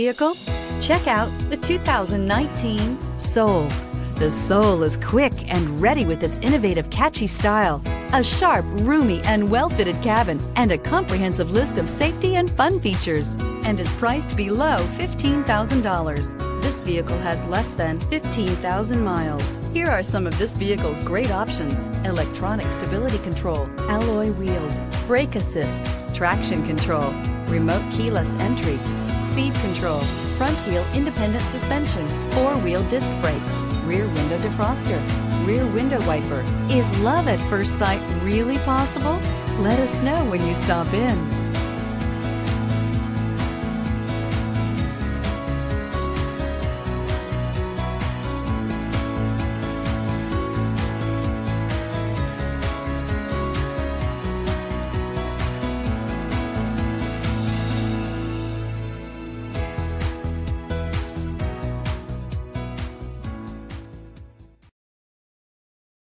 vehicle? Check out the 2019 Soul. The Soul is quick and ready with its innovative, catchy style, a sharp, roomy, and well-fitted cabin, and a comprehensive list of safety and fun features, and is priced below $15,000. This vehicle has less than 15,000 miles. Here are some of this vehicle's great options: electronic stability control, alloy wheels, brake assist, traction control, remote keyless entry, speed control, front wheel independent suspension, four-wheel disc brakes, rear window defroster, rear window wiper. Is love at first sight really possible? Let us know when you stop in.